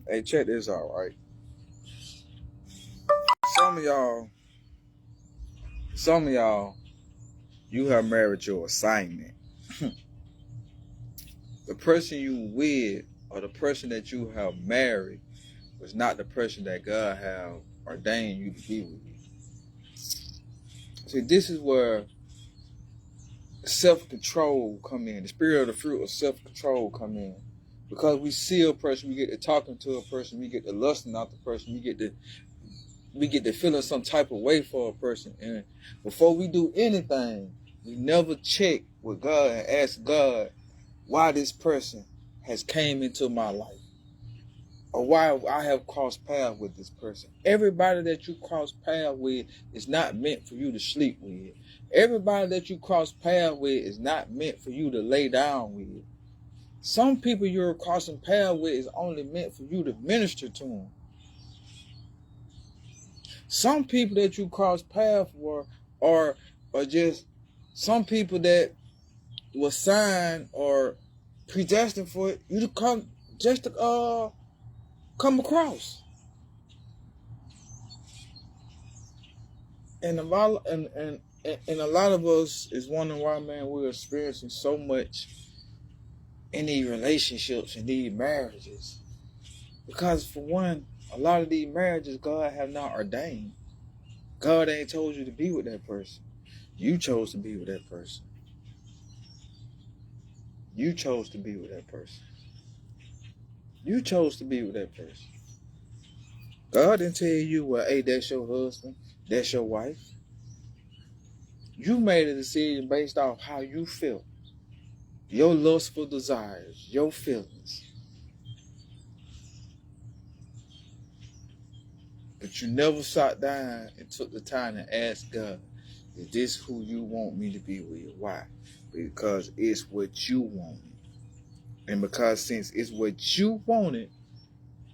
Hey, check this out, right? Some of y'all, some of y'all, you have married your assignment. The person you with or the person that you have married was not the person that God have ordained you to be with. See, this is where self-control come in. The spirit of the fruit of self-control come in. Because we see a person, we get to talking to a person, we get to lusting out the person, we get to feeling some type of way for a person. And before we do anything, we never check with God and ask God why this person has came into my life, or why I have crossed paths with this person. Everybody that you cross paths with is not meant for you to sleep with. Everybody that you cross paths with is not meant for you to lay down with. Some people you're crossing paths with is only meant for you to minister to them. Some people that you cross paths for are just some people that were signed or predestined for you to come just to come across. And a lot and a lot of us is wondering why, man, we're experiencing so much in these relationships and these marriages. Because for one, a lot of these marriages God have not ordained. God ain't told you to be with that person. You chose to be with that person. You chose to be with that person. You chose to be with that person. God didn't tell you, well, hey, that's your husband, that's your wife. You made a decision based off how you feel, your lustful desires, your feelings. But you never sat down and took the time to ask God, is this who you want me to be with? Why? Because it's what you wanted. And because since it's what you wanted,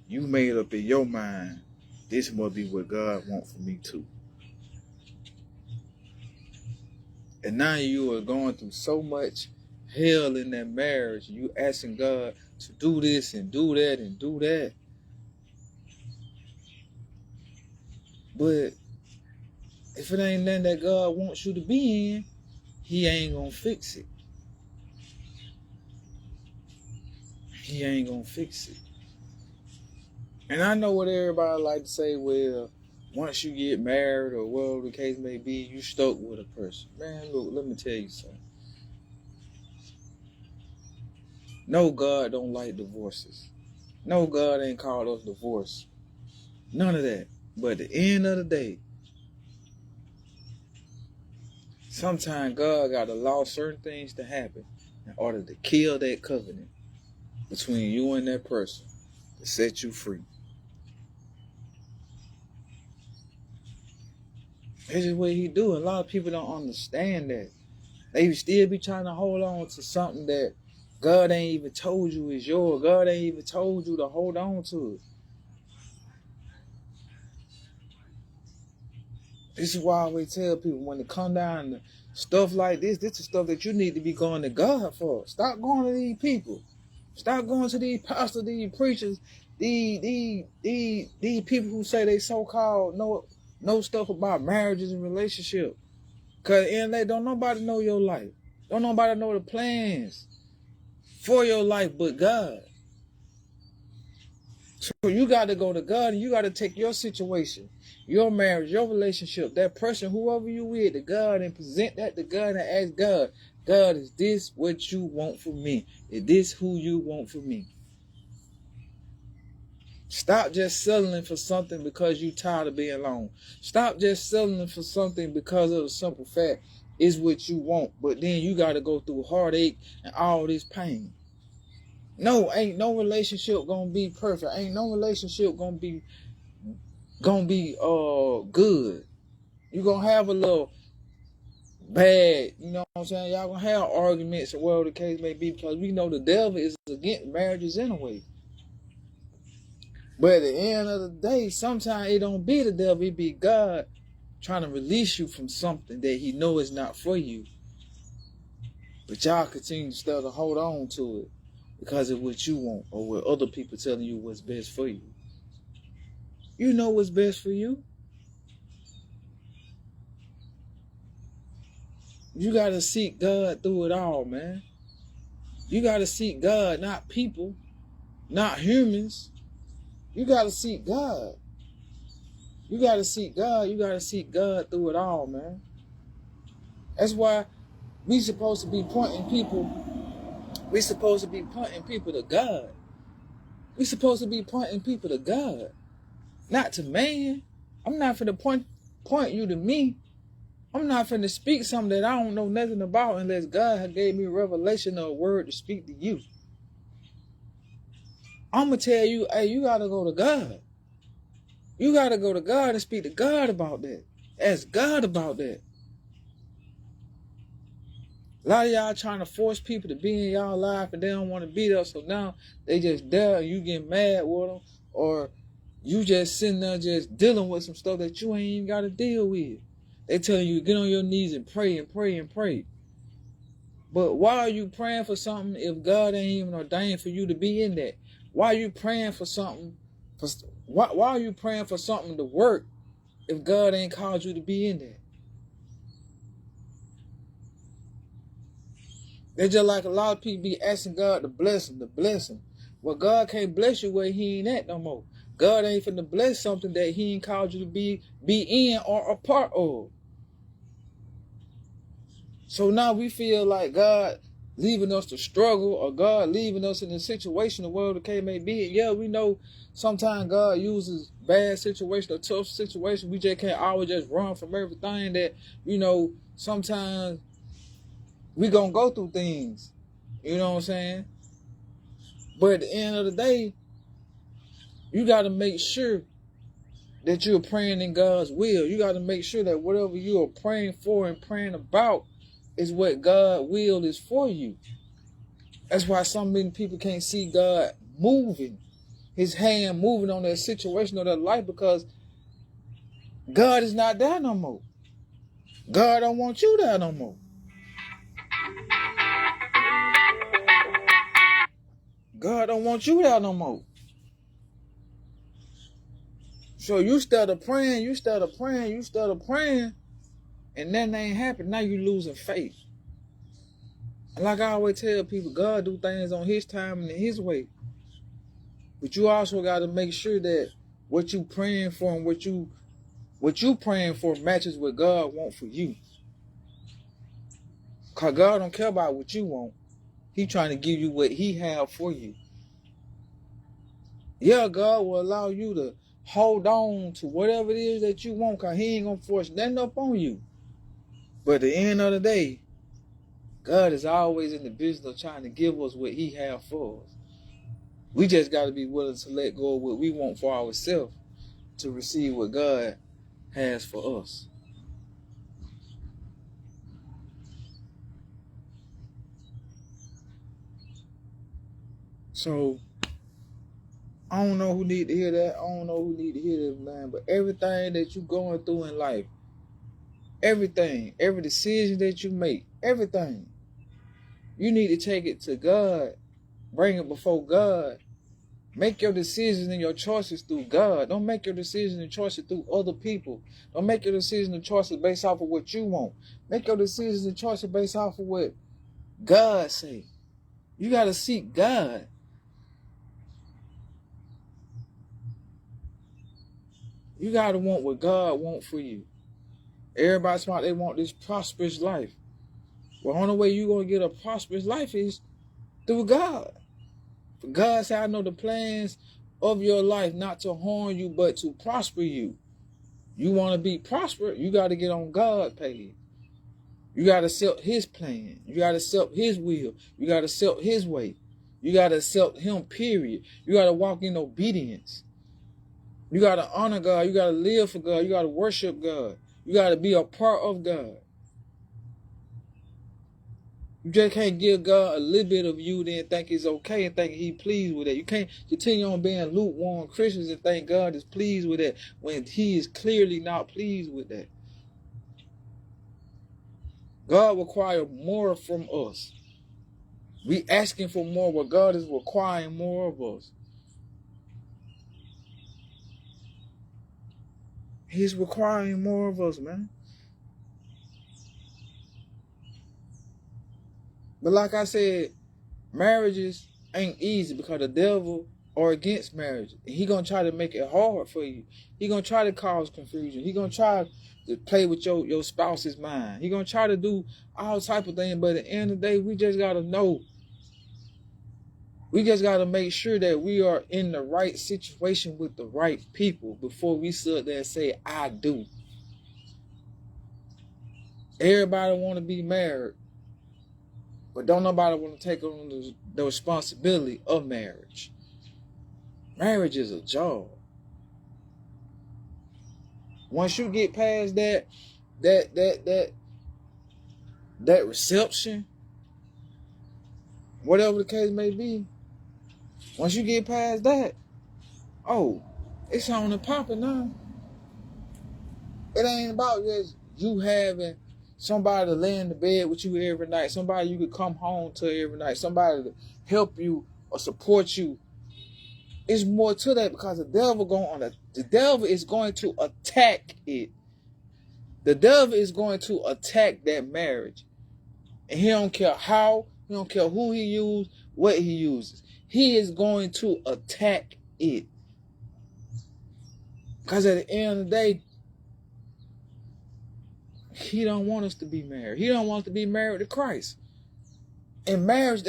you made up in your mind, this must be what God wants for me too. And now you are going through so much hell in that marriage. You asking God to do this and do that and do that. But if it ain't nothing that God wants you to be in, He ain't gonna fix it. He ain't gonna fix it. And I know what everybody like to say, well, once you get married or whatever the case may be, you stuck with a person. Man, look, let me tell you something. No, God don't like divorces. No, God ain't called us divorce. None of that. But at the end of the day, sometimes God got to allow certain things to happen in order to kill that covenant between you and that person to set you free. That's just what He do. A lot of people don't understand that. They still be trying to hold on to something that God ain't even told you is yours. God ain't even told you to hold on to it. This is why I always tell people when it come down to stuff like this is stuff that you need to be going to God for. Stop going to these people. Stop going to these pastors, these preachers, these people who say they so-called know stuff about marriages and relationships. Cause in they don't nobody know your life. Don't nobody know the plans for your life but God. So you got to go to God and you got to take your situation, your marriage, your relationship, that person, whoever you with, to God and present that to God and ask God, God, is this what you want for me? Is this who you want for me? Stop just settling for something because you tired of being alone. Stop just settling for something because of the simple fact it's what you want, but then you got to go through heartache and all this pain. No, ain't no relationship gonna be perfect. Ain't no relationship gonna be good. You gonna have a little bad, you know what I'm saying? Y'all gonna have arguments or whatever the case may be, because we know the devil is against marriages anyway. But at the end of the day, sometimes it don't be the devil, it be God trying to release you from something that He know is not for you. But y'all continue to still to hold on to it. because of what you want or what other people telling you what's best for you. You know what's best for you. You got to seek God through it all, man. You got to seek God, not people, not humans. You got to seek God. You got to seek God. You got to seek God through it all, man. That's why we supposed to be pointing people. We supposed to be pointing people to God. We supposed to be pointing people to God, not to man. I'm not finna point you to me. I'm not finna speak something that I don't know nothing about unless God had gave me a revelation or a word to speak to you. I'm going to tell you, hey, you got to go to God. You got to go to God and speak to God about that. Ask God about that. A lot of y'all trying to force people to be in y'all life and they don't want to be there. So now they just there and you get mad with them. Or you just sitting there just dealing with some stuff that you ain't even got to deal with. They telling you get on your knees and pray and pray and pray. But why are you praying for something if God ain't even ordained for you to be in that? Why are you praying for something? Why are you praying for something to work if God ain't called you to be in that? They just like a lot of people be asking God to bless them. Well, God can't bless you where he ain't at no more. God ain't finna bless something that he ain't called you to be in or a part of. So now we feel like God leaving us to struggle or God leaving us in a situation the world the case may be. Yeah, we know sometimes God uses bad situation or tough situation. We just can't always just run from everything that, sometimes we gonna go through things. You know what I'm saying? But at the end of the day, you got to make sure that you're praying in God's will. You got to make sure that whatever you are praying for and praying about is what God's will is for you. That's why so many people can't see God moving, his hand moving on their situation or their life, because God is not there no more. God don't want you there no more. God don't want you there no more. So you started praying, and then ain't happened. Now you losing faith. And like I always tell people, God do things on his time and in his way. But you also got to make sure that what you praying for and what you praying for matches what God want for you. Because God don't care about what you want. He trying to give you what he have for you. Yeah, God will allow you to hold on to whatever it is that you want, because he ain't going to force nothing up on you. But at the end of the day, God is always in the business of trying to give us what he have for us. We just got to be willing to let go of what we want for ourselves to receive what God has for us. So, I don't know who need to hear that. I don't know who need to hear this, man. But everything that you going through in life, everything, every decision that you make, everything, you need to take it to God. Bring it before God. Make your decisions and your choices through God. Don't make your decisions and choices through other people. Don't make your decisions and choices based off of what you want. Make your decisions and choices based off of what God say. You got to seek God. You got to want what God wants for you. Everybody's smart. They want this prosperous life. Well, the only way you're going to get a prosperous life is through God. For God said, I know the plans of your life, not to harm you, but to prosper you. You want to be prosperous, you got to get on God's page. You got to accept his plan. You got to accept his will. You got to accept his way. You got to accept him, period. You got to walk in obedience. You got to honor God. You got to live for God. You got to worship God. You got to be a part of God. You just can't give God a little bit of you then think it's okay and think he pleased with it. You can't continue on being lukewarm Christians and think God is pleased with it when he is clearly not pleased with that. God requires more from us. We asking for more, but God is requiring more of us. He's requiring more of us, man. But like I said, marriages ain't easy because the devil are against marriage. He gonna try to make it hard for you. He gonna try to cause confusion. He gonna try to play with your spouse's mind. He gonna try to do all type of things. But at the end of the day, we just gotta know. We just gotta make sure that we are in the right situation with the right people before we sit there and say, I do. Everybody want to be married, but don't nobody want to take on the responsibility of marriage. Marriage is a job. Once you get past that reception, whatever the case may be, once you get past that, oh, it's on and popping now. It ain't about just you having somebody to lay in the bed with you every night, somebody you could come home to every night, somebody to help you or support you. It's more to that because the devil is going to attack it. The devil is going to attack that marriage. And he don't care how, he don't care who he uses, what he uses. He is going to attack it. Because at the end of the day, he don't want us to be married. He don't want us to be married to Christ. In marriage,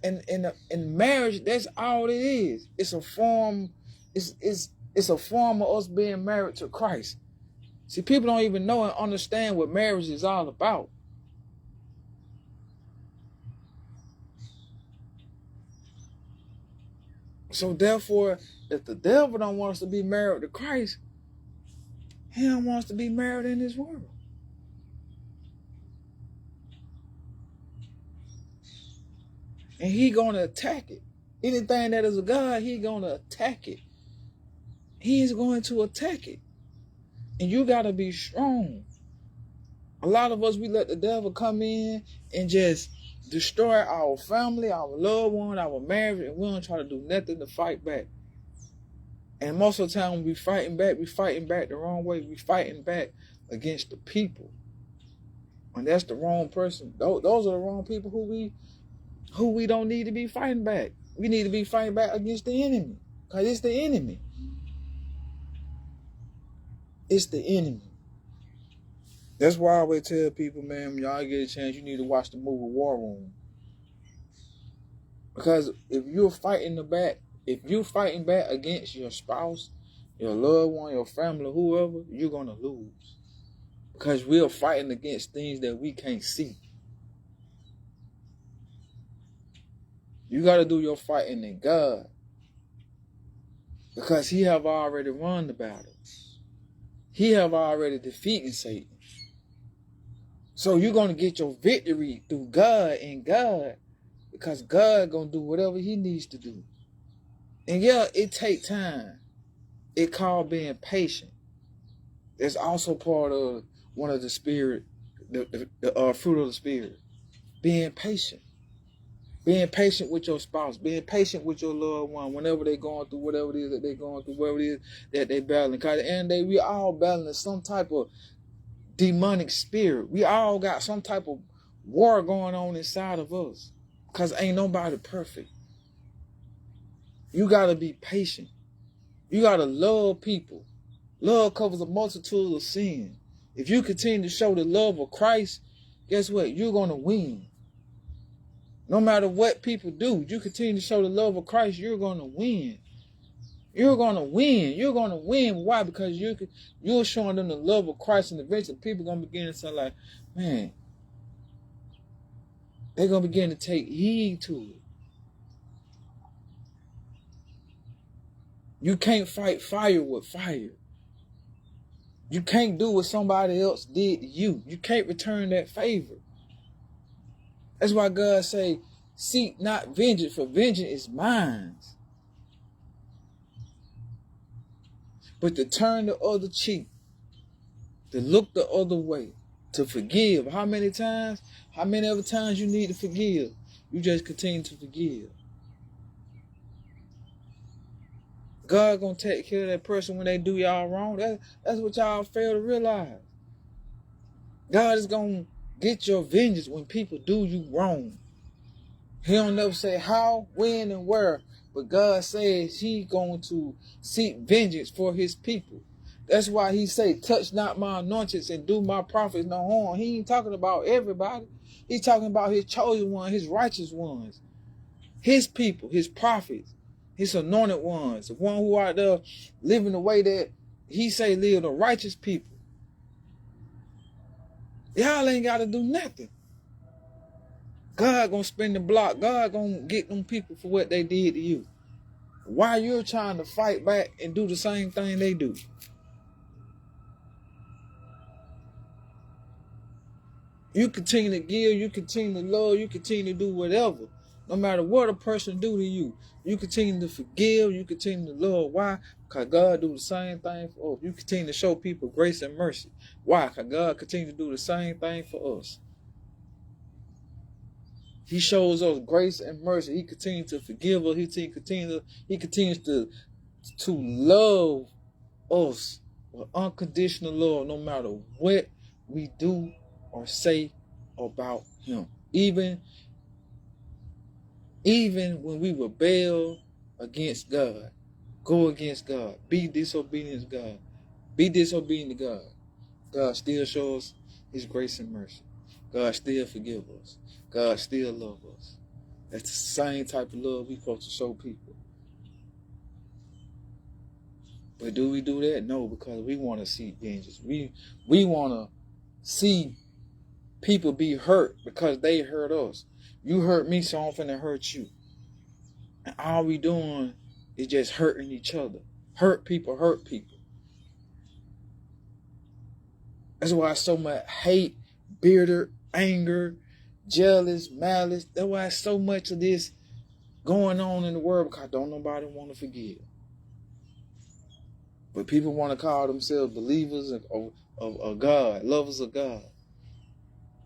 in marriage, that's all it is. It's a form, it's a form of us being married to Christ. See, people don't even know and understand what marriage is all about. So therefore, if the devil don't want us to be married to Christ, he don't want us to be married in this world. And he gonna attack it. Anything that is a God, he gonna attack it. He is going to attack it. And you gotta be strong. A lot of us, we let the devil come in and just destroy our family, our loved one, our marriage, and we don't try to do nothing to fight back. And most of the time when we fighting back the wrong way. We fighting back against the people. And that's the wrong person. Those are the wrong people who we don't need to be fighting back. We need to be fighting back against the enemy. Because it's the enemy. It's the enemy. That's why I always tell people, man, when y'all get a chance, you need to watch the movie War Room. Because if you're fighting back against your spouse, your loved one, your family, whoever, you're going to lose. Because we're fighting against things that we can't see. You got to do your fighting in God. Because he have already won the battle. He have already defeated Satan. So you're going to get your victory through God and God. Because God going to do whatever he needs to do. And yeah, it take time. It called being patient. It's also part of one of the spirit, the fruit of the spirit. Being patient. Being patient with your spouse. Being patient with your loved one. Whenever they're going through whatever it is that they're going through. Whatever it is that they're battling. Because at the end of the day, we all battling some type of demonic spirit. We all got some type of war going on inside of us. Because ain't nobody perfect. You got to be patient. You got to love people. Love covers a multitude of sin. If you continue to show the love of Christ, guess what? You're going to win. No matter what people do, you continue to show the love of Christ, you're going to win. You're going to win. You're going to win. Why? Because you're showing them the love of Christ, and eventually people are going to begin to say like, man, they're going to begin to take heed to it. You can't fight fire with fire. You can't do what somebody else did to you. You can't return that favor. That's why God say, seek not vengeance, for vengeance is mine. But to turn the other cheek, to look the other way, to forgive. How many times? How many other times you need to forgive? You just continue to forgive. God gonna take care of that person when they do y'all wrong. That's what y'all fail to realize. God is gonna get your vengeance when people do you wrong. He don't never say how, when, and where, but God says He going to seek vengeance for His people. That's why He say, touch not my anointings and do my prophets no harm. He ain't talking about everybody. He's talking about His chosen ones, His righteous ones, His people, His prophets, His anointed ones, the one who are there living the way that He say live, the righteous people. Y'all ain't got to do nothing. God gonna spin the block. God gonna get them people for what they did to you. Why you're trying to fight back and do the same thing they do? You continue to give, you continue to love, you continue to do whatever. No matter what a person do to you, you continue to forgive, you continue to love. Why? Because God do the same thing for us. You continue to show people grace and mercy. Why? Because God continue to do the same thing for us. He shows us grace and mercy. He continues to forgive us. He continues to love us with unconditional love, no matter what we do or say about Him. Even when we rebel against God, go against God, be disobedient to God, be disobedient to God, God still shows His grace and mercy. God still forgives us. God still loves us. That's the same type of love we're supposed to show people. But do we do that? No, because we want to see vengeance. We want to see people be hurt because they hurt us. You hurt me, so I'm finna hurt you. And all we doing is just hurting each other. Hurt people. That's why so much hate, bitter, anger, jealous, malice. That's why so much of this going on in the world, because don't nobody want to forgive. But people want to call themselves believers of God, lovers of God.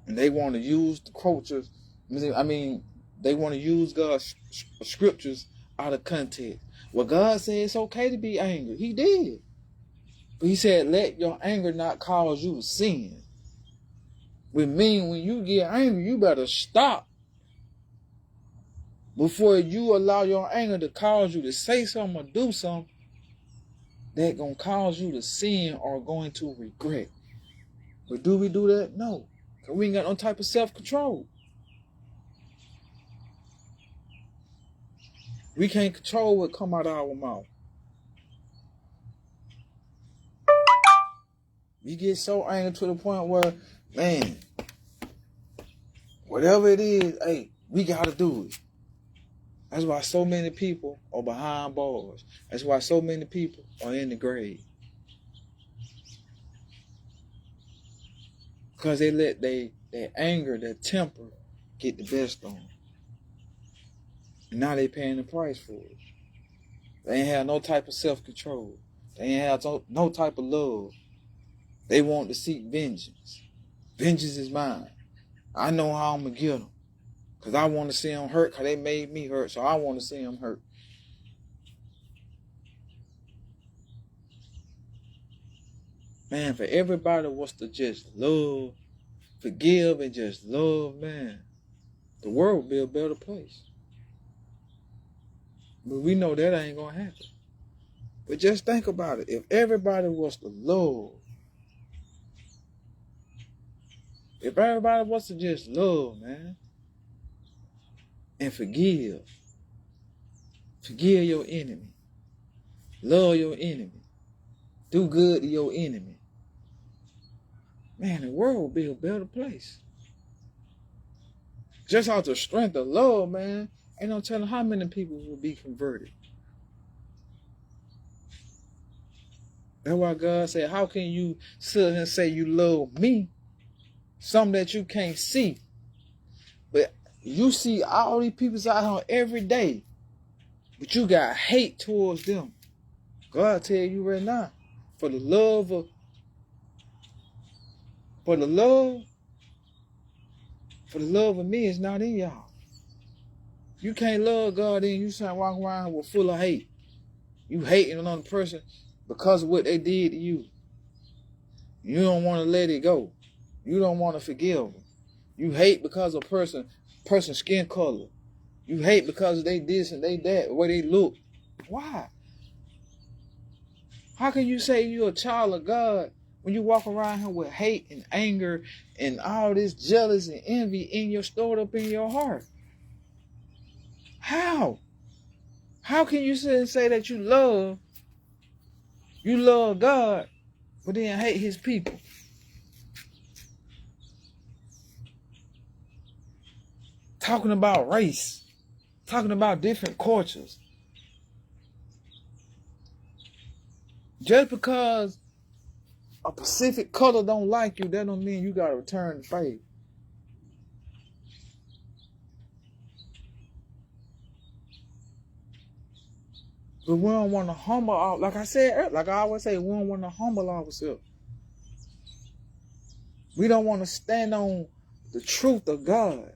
And they want to use the cultures. They want to use God's scriptures out of context. Well, God said it's okay to be angry. He did. But He said, let your anger not cause you to sin. Which means when you get angry, you better stop before you allow your anger to cause you to say something or do something that's going to cause you to sin or going to regret. But do we do that? No. Because we ain't got no type of self-control. We can't control what come out of our mouth. You get so angry to the point where, man, whatever it is, hey, we got to do it. That's why so many people are behind bars. That's why so many people are in the grave. Because they let their anger, their temper get the best on them. And now they paying the price for it. They ain't have no type of self-control. They ain't have no type of love. They want to seek vengeance. Vengeance is mine. I know how I'm going to get them. Because I want to see them hurt because they made me hurt. So I want to see them hurt. Man, for everybody wants to just love, forgive, and just love, man, the world will be a better place. But we know that ain't going to happen. But just think about it. If everybody was to love, if everybody was to just love, man, and forgive your enemy, love your enemy, do good to your enemy, man, the world will be a better place. Just out the strength of love, man, ain't no telling how many people will be converted. That's why God said, how can you sit and say you love me, something that you can't see? But you see all these people out here every day, but you got hate towards them. God tell you right now, for the love of me is not in y'all. You can't love God, then you start walking around with full of hate. You hating another person because of what they did to you. You don't want to let it go. You don't want to forgive them. You hate because of person's skin color. You hate because they this and they that, the way they look. Why? How can you say you're a child of God when you walk around here with hate and anger and all this jealousy and envy in your stored up in your heart? How? How can you sit and say that you love God, but then hate his people? Talking about race, talking about different cultures. Just because a Pacific color don't like you, that don't mean you gotta return the favor. But we don't want to humble, like I said, like I always say, we don't want to humble ourselves. We don't want to stand on the truth of God.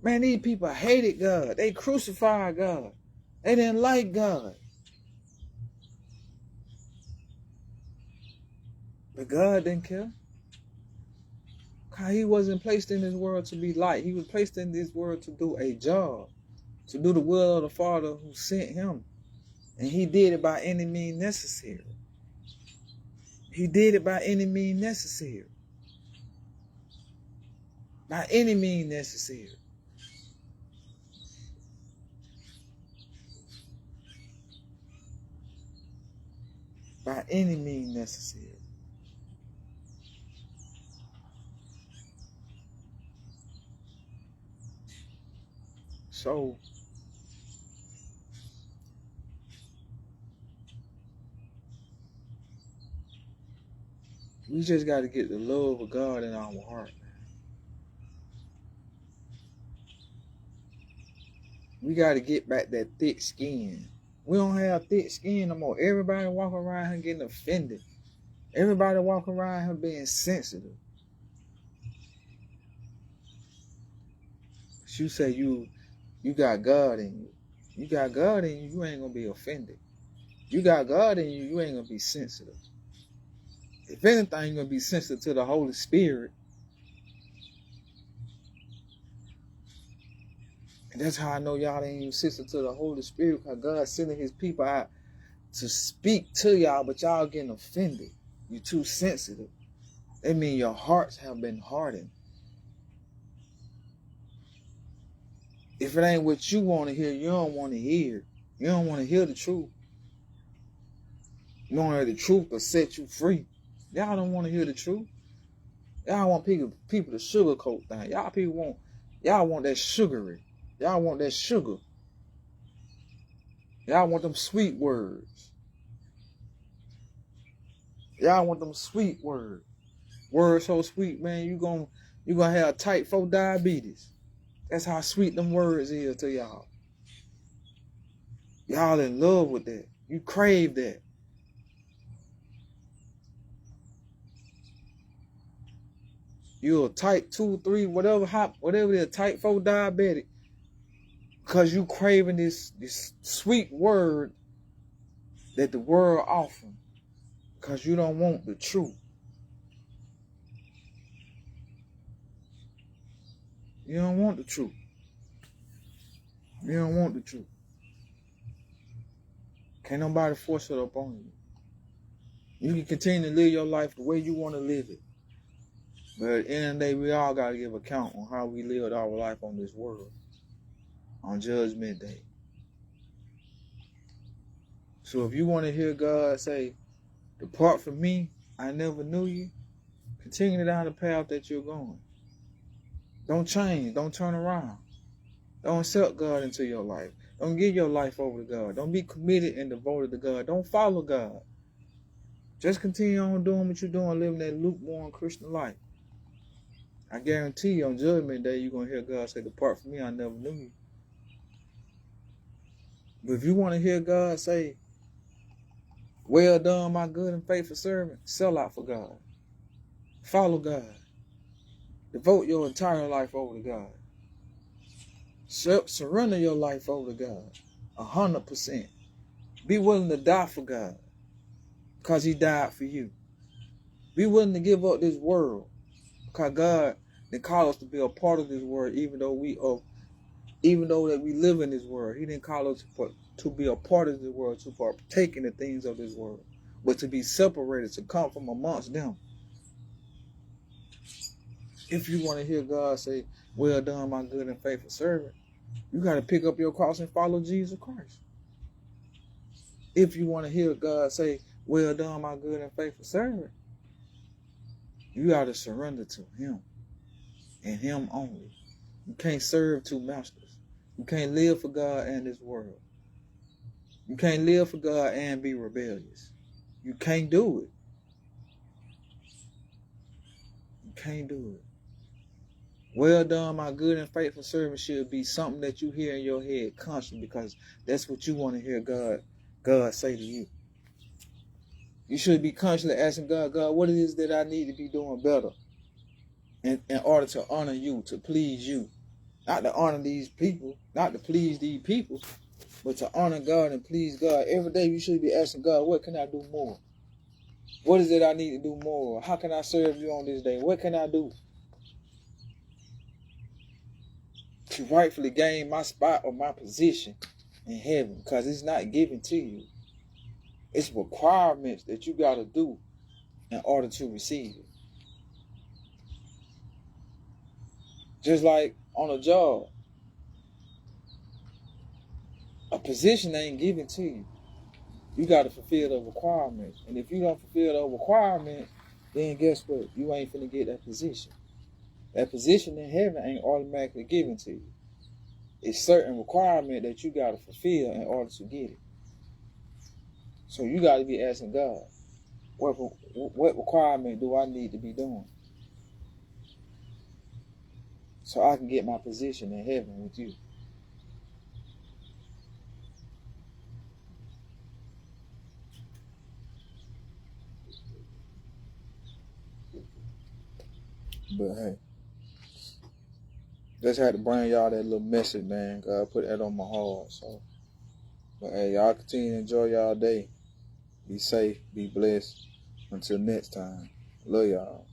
Man, these people hated God. They crucified God. They didn't like God. But God didn't care. He wasn't placed in this world to be light. He was placed in this world to do a job. To do the will of the Father who sent him. And he did it by any means necessary. He did it by any means necessary. By any means necessary. By any means necessary. So, we just got to get the love of God in our heart, man. We got to get back that thick skin. We don't have thick skin no more. Everybody walking around here getting offended. Everybody walking around here being sensitive. But you say you got God in you. You got God in you, you ain't going to be offended. You got God in you, you ain't going to be sensitive. If anything, you're going to be sensitive to the Holy Spirit. And that's how I know y'all ain't even sensitive to the Holy Spirit, because God's sending his people out to speak to y'all, but y'all getting offended. You're too sensitive. That means your hearts have been hardened. If it ain't what you want to hear, you don't want to hear. You don't want to hear the truth. You want to hear the truth to set you free. Y'all don't want to hear the truth. Y'all want people to sugarcoat things. Y'all want that sugary. Y'all want that sugar. Y'all want them sweet words. Y'all want them sweet words. Words so sweet, man, you gonna have type 4 diabetes. That's how sweet them words is to y'all. Y'all in love with that. You crave that. You're a type 2, 3, whatever it is, type 4 diabetic. Because you craving this sweet word that the world offers. Because you don't want the truth. You don't want the truth. You don't want the truth. Can't nobody force it up on you. You can continue to live your life the way you want to live it. But at the end of the day, we all got to give account on how we lived our life on this world. On Judgment Day. So if you want to hear God say, depart from me, I never knew you, continue down the path that you're going. Don't change. Don't turn around. Don't accept God into your life. Don't give your life over to God. Don't be committed and devoted to God. Don't follow God. Just continue on doing what you're doing, living that lukewarm Christian life. I guarantee you on Judgment Day, you're going to hear God say, depart from me, I never knew you. But if you want to hear God say, well done, my good and faithful servant, sell out for God. Follow God. Devote your entire life over to God. Surrender your life over to God 100%. Be willing to die for God because he died for you. Be willing to give up this world because God didn't call us to be a part of this world, even though that we live in this world. He didn't call us to be a part of this world, to partake in the things of this world, but to be separated, to come from amongst them. If you want to hear God say, well done, my good and faithful servant, you got to pick up your cross and follow Jesus Christ. If you want to hear God say, well done, my good and faithful servant, you got to surrender to him and him only. You can't serve two masters. You can't live for God and this world. You can't live for God and be rebellious. You can't do it. You can't do it. Well done, my good and faithful servant should be something that you hear in your head constantly, because that's what you want to hear God say to you. You should be constantly asking God, what it is that I need to be doing better in order to honor you, to please you. Not to honor these people, not to please these people, but to honor God and please God. Every day you should be asking God, what can I do more? What is it I need to do more? How can I serve you on this day? What can I do to rightfully gain my spot or my position in heaven? Because it's not given to you. It's requirements that you got to do in order to receive it. Just like on a job, a position ain't given to you. You got to fulfill the requirements. And if you don't fulfill the requirement, then guess what? You ain't finna get that position. That position in heaven ain't automatically given to you. It's certain requirement that you got to fulfill in order to get it. So you got to be asking God, what requirement do I need to be doing so I can get my position in heaven with you? But hey, just had to bring y'all that little message, man. God put that on my heart. So, but hey, y'all continue to enjoy y'all day. Be safe, be blessed. Until next time, love y'all.